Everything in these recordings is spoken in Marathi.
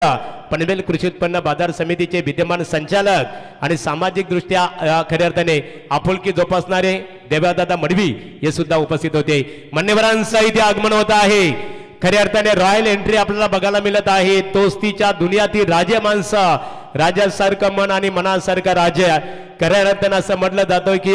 पनवेल कृषी उत्पन्न बाजार समितीचे विद्यमान संचालक आणि सामाजिक दृष्ट्या खऱ्या अर्थाने आपुलकी जोपासणारे देवदादा मडवी हे सुद्धा उपस्थित होते। मान्यवरांचं इथे आगमन होत आहे। खऱ्या अर्थाने रॉयल एंट्री आपल्याला बघायला मिळत आहे। तोस्तीच्या दुनियातील राजे माणसं, राजासारखं मन आणि मनासारखं राजा। खऱ्या अर्थाने असं म्हटलं जातं की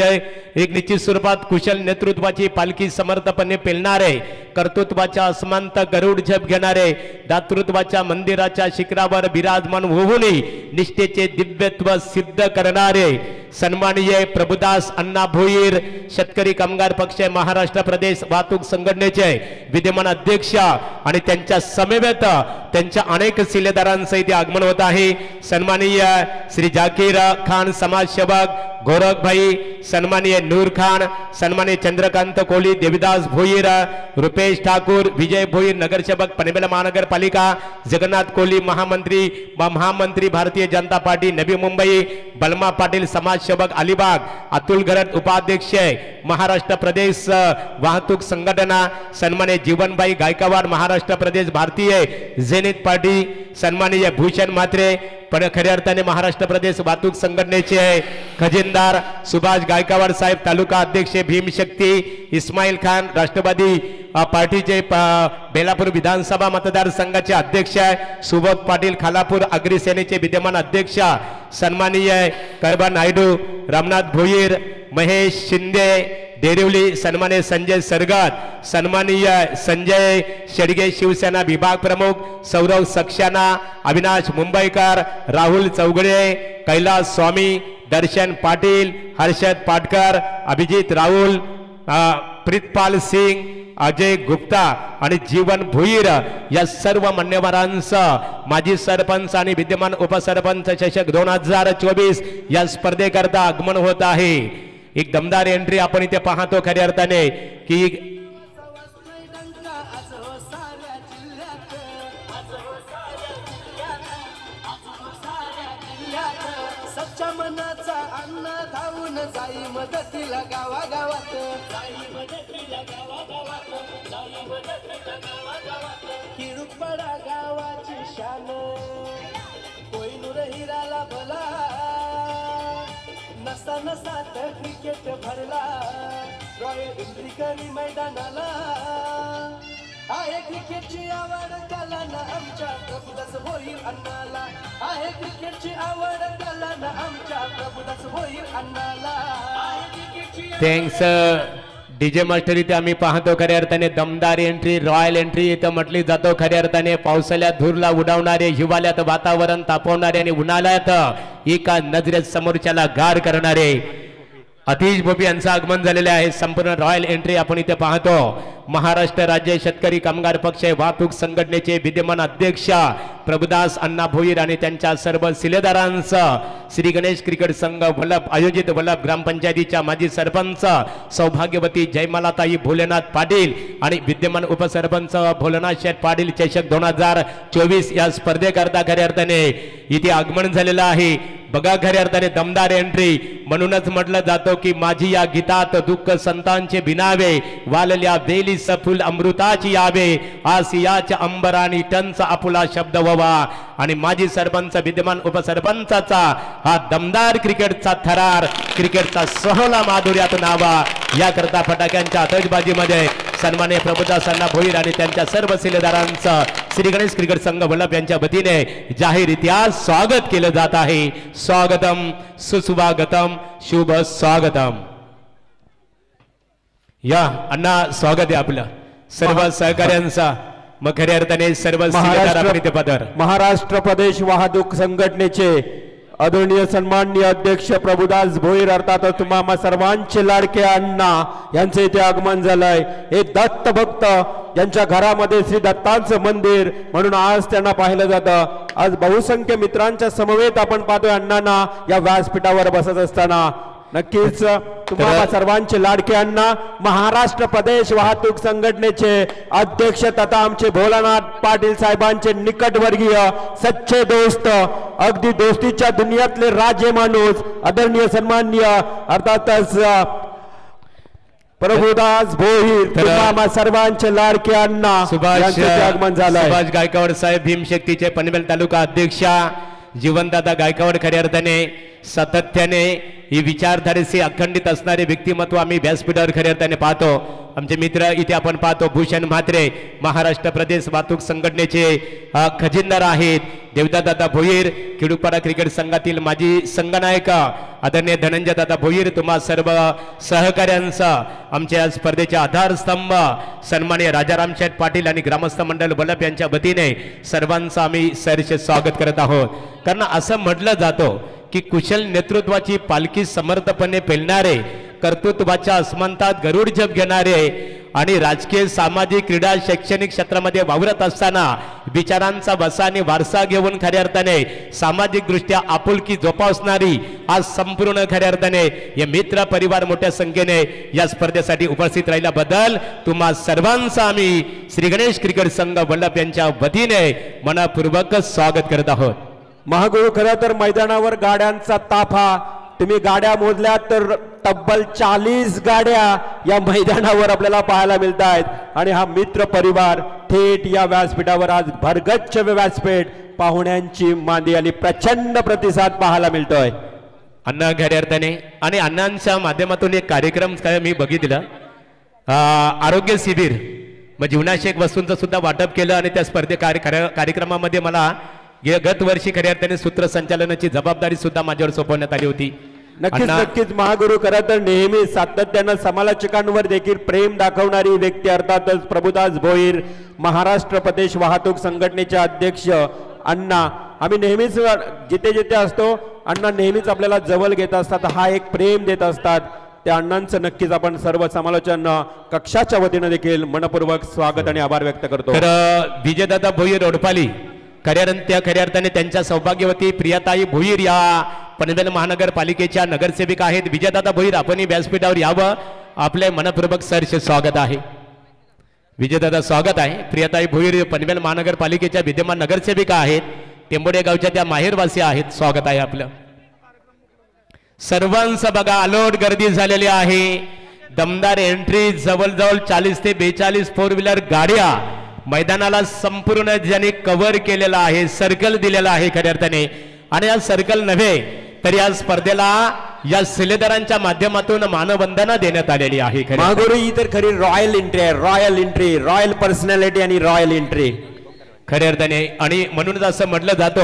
एक निश्चित स्वरूपात कुशल नेतृत्वाची पालखी समर्थपणे पेलणारे, कर्तृत्वाच्या असमांत गरुड झेप घेणारे, दातृत्वाच्या मंदिराच्या शिखरावर विराजमान होऊन निष्ठेचे दिव्यत्व सिद्ध करणारे सन्माननीय प्रभुदास अण्णा भोईर शेतकरी कामगार पक्ष महाराष्ट्र प्रदेश वाहतूक संघटनेचे विद्यमान अध्यक्ष आणि त्यांच्या समवेत त्यांच्या अनेक शिलेदारांचं इथे आगमन होत आहे। सन्माननीय श्री जाकीर खान समाजसेवक गोरख भाई, सन्माननीय नूर खान, सन्माननीय चंद्रकांत कोहली, देविदास भोईर, रुपेश ठाकुर, विजय भोईर नगरसेवक पनवेल महानगरपालिका, जगन्नाथ कोहली महामंत्री भारतीय जनता पार्टी नवी मुंबई, बलमा पाटील समाजसेवक अलिबाग, अतुल गरट उपाध्यक्ष महाराष्ट्र प्रदेश वाहतूक संघटना, सन्माननीय जीवनभाई गायकवाड महाराष्ट्र प्रदेश भारतीय जेनित पार्टी, सन्माननीय भूषण म्हात्रे पण खऱ्या अर्थाने महाराष्ट्र प्रदेश वाहतूक संघटनेचे खजिनदार, सुभाष गायकवाड साहेब तालुका अध्यक्ष भीमशक्ती, इस्माईल खान राष्ट्रवादी पार्टीचे बेलापूर विधानसभा मतदारसंघाचे अध्यक्ष, सुबोध पाटील खालापूर अग्री सेनेचे विद्यमान अध्यक्ष, सन्माननीय करबा नायडू, रामनाथ भोईर, महेश शिंदे देरिवली, सन्माननीय संजय सरगत, सन्माननीय संजय शेडगे शिवसेना विभाग प्रमुख, सौरव सक्सेना, अविनाश मुंबईकर, राहुल चौगडे, कैलास स्वामी, दर्शन पाटील, हर्षद पाटकर, अभिजित राहुल, प्रीतपाल सिंग, अजय गुप्ता आणि जीवन भोईर या सर्व मान्यवरांचं माजी सरपंच आणि विद्यमान उपसरपंच चषक 2024 या स्पर्धेकरता आगमन होत आहे। एक दमदार एंट्री आपण इथे पाहतो खऱ्या अर्थाने की सच्चा मनाचा अण्णा धावून जाई मदतीला गावागावात, किरुकपाडा गावाची शान, कोहिनूर हिराला भला, नसा नसात क्रिकेट भरला, रॉयल एंट्री करी मैदानाला, आहे क्रिकेटची आवड कलाना आमच्या प्रभुदास भोईर अण्णाला, आहे क्रिकेटची आवड कलाना आमच्या प्रभुदास भोईर अण्णाला। थँक्स डीजे मास्टर इथे आम्ही पाहतो खऱ्या अर्थाने दमदार एंट्री, रॉयल एंट्री इथं म्हटली जातो खऱ्या अर्थाने पावसाळ्यात धूरला उडवणारे, हिवाळ्यात वातावरण तापवणारे आणि उन्हाळ्यात एका नजरेत समोरच्याला गार करणारे अतिश भोपी यांचं आगमन झालेले आहे। संपूर्ण रॉयल एंट्री आपण इथे पाहतो। महाराष्ट्र राज्य शेतकरी कामगार पक्ष वाहतूक संघटनेचे विद्यमान अध्यक्ष प्रभुदास अण्णा भोईर आणि त्यांच्या सर्व शिलेदारांचं श्री गणेश क्रिकेट संघ वल्लभ आयोजित वल्लभ ग्रामपंचायतीच्या माजी सरपंच सौभाग्यवती जयमालाताई भोलेनाथ पाटील आणि विद्यमान उपसरपंच भोलेनाथ शेठ पाटील चषक 2024 या स्पर्धेकरता खऱ्या अर्थाने इथे आगमन झालेलं आहे। बघा खऱ्या अर्थाने दमदार एंट्री, म्हणूनच म्हटलं जातं की माझी या गीतात दुःख संतांचे बिनावे, वालल्या वेली सफुल अमृताची यावे, आसियाच्या अंबरानी टंचा आपुला शब्द व्हावा आणि माजी सरपंच विद्यमान उपसरपंचाचा हा दमदार क्रिकेटचा थरार, क्रिकेटचा सोहळा माधुर्यात नावा याकरता फटाक्यांच्या आतषबाजीमध्ये सन्माननीय प्रभुदास अण्णा भोईर आणि त्यांच्या सर्व शिलेदारांचं श्री गणेश क्रिकेट संघ वल्लभ यांच्या वतीने जाहीररित्या स्वागत केलं जात आहे। स्वागतम सुस्वागतम शुभ स्वागतम। या अण्णा स्वागत आहे आपलं सर्व सहकार्यांचा। मग खऱ्या अर्थाने सर्व महाराष्ट्र प्रदेश वाहतूक संघटनेचे आदरणीय सन्माननीय अध्यक्ष प्रभुदास भोईर अर्थात तुम्हा सर्वांचे लाडके अण्णा यांचे इथे आगमन झालंय। हे दत्त भक्त यांच्या घरामध्ये श्री दत्तांचं मंदिर म्हणून आज त्यांना पाहिलं जातं। आज बहुसंख्य मित्रांच्या समवेत आपण पाहतोय अण्णांना या व्यासपीठावर बसत असताना। नक्कीच तुम्हाला सर्वांचे लाडके अण्णा महाराष्ट्र प्रदेश वाहतूक संघटनेचे अध्यक्ष तथा आमचे भोलानाथ पाटील साहेबांचे निकटवर्गीय सच्चे दोस्त, अगदी दोस्तीच्या दुनियातले राजे माणूस, आदरणीय सन्माननीय अर्थातच प्रभुदास भोईर तर- तुम्हा सर्वांचे लाडके अण्णा सुभाष यांचे ते आगमन झालंय. सुभाष गायकवाड साहेब भीमशक्तीचे पनवेल तालुका अध्यक्षा जीवनदादा गायकवाड खऱ्या अर्थाने सातत्याने ही विचारधारेशी अखंडित असणारे व्यक्तिमत्व आम्ही व्यासपीठावर खऱ्या अर्थाने पाहतो. आमचे मित्र इथे आपण पाहतो भूषण म्हात्रे महाराष्ट्र प्रदेश वाहतूक संघटनेचे खजिनदार आहेत. देवदादा भोईर खेडूपाडा क्रिकेट संघातील माजी संघनायक आदरणीय धनंजय दादा भोईर तुम्हा सर्व सहकार्यांचा आमच्या या स्पर्धेचे आधारस्तंभ सन्माननीय राजाराम शेठ पाटील आणि ग्रामस्थ मंडळ बलप यांच्या वतीने सर्वांचं आम्ही सहर्ष स्वागत करत आहोत. कारण असं म्हटलं जातं की कुशल नेतृत्वाची पालखी समर्थपणे पेलणारे कर्तृत्वाच्या अस्मंतात गरुड जप घेणारे आणि राजकीय सामाजिक क्रीडा शैक्षणिक क्षेत्रामध्ये वावरत असताना विचारांचा वसा आणि वारसा घेऊन खऱ्या अर्थाने सामाजिक दृष्ट्या आपुलकी जोपासणारी आज संपूर्ण खऱ्या अर्थाने या मित्र परिवार मोठ्या संख्येने या स्पर्धेसाठी उपस्थित राहिल्याबद्दल तुम्हा सर्वांचा आम्ही श्री गणेश क्रिकेट संघ वल्लभ यांच्या वतीने मनपूर्वक स्वागत करत आहोत. महागुरु खरं तर मैदानावर गाड्यांचा ताफा तुम्ही गाड्या मोजल्या तर तब्बल 40 गाड्या या मैदानावर आपल्याला पाहायला मिळत आहेत. आणि हा मित्र परिवार थेट या व्यासपीठावर आज भरगच्च व्यासपीठ पाहुण्यांची मांदी आणि प्रचंड प्रतिसाद पाहायला मिळतोय. अण्णा खऱ्या अर्थाने आणि अण्णांच्या माध्यमातून एक कार्यक्रम काय मी बघितलं आरोग्य शिबिर मग जीवनाशक वस्तूंचं सुद्धा वाटप केलं आणि त्या कार्यक्रमामध्ये मला गत वर्षी खऱ्या अर्थाने सूत्रसंचालनाची जबाबदारी सुद्धा माझ्यावर सोपवण्यात आली होती. नक्कीच नक्कीच महागुरु खरं तर नेहमी सातत्यानं समालोचकांवर देखील प्रेम दाखवणारी व्यक्ती अर्थातच प्रभुदास भोईर महाराष्ट्र प्रदेश वाहतूक संघटनेचे अध्यक्ष अण्णा. आम्ही नेहमीच जिथे जिथे असतो अण्णा नेहमीच आपल्याला जवळ घेत असतात हा एक प्रेम देत असतात. त्या अण्णांचं नक्कीच आपण सर्व समालोचन कक्षाच्या वतीनं देखील मनपूर्वक स्वागत आणि आभार व्यक्त करतो. तर विजयदादा भोईर ओडपाली खऱ्या अर्थाने त्यांच्या सौभाग्यवती प्रियाताई भोईर या पनवेल महानगरपालिकेच्या नगरसेविका आहेत. विजयदादा भोईर आपणही व्यासपीठावर यावं आपले मनपूर्वक सहर्ष स्वागत आहे. विजयदादा स्वागत आहे. प्रियाताई भोईर पनवेल महानगरपालिकेच्या विद्यमान नगरसेविका आहेत. टेंबोडे गावच्या त्या माहेरवासी आहेत. स्वागत आहे आपलं. सर्वांचं बघा अलोट गर्दी झालेली आहे. दमदार एंट्री जवळजवळ 40 ते 42 फोर व्हीलर गाड्या मैदानाला संपूर्ण ज्याने कव्हर केलेला आहे सर्कल दिलेला आहे खऱ्या अर्थाने. आणि या सर्कल नव्हे तर या स्पर्धेला या शिलेदारांच्या माध्यमातून मानवंदना देण्यात आलेली आहे. महागुरु ही तर खरी रॉयल एंट्री आहे. रॉयल एंट्री रॉयल पर्सनॅलिटी आणि रॉयल एंट्री खऱ्या अर्थाने. आणि म्हणूनच असं म्हटलं जातं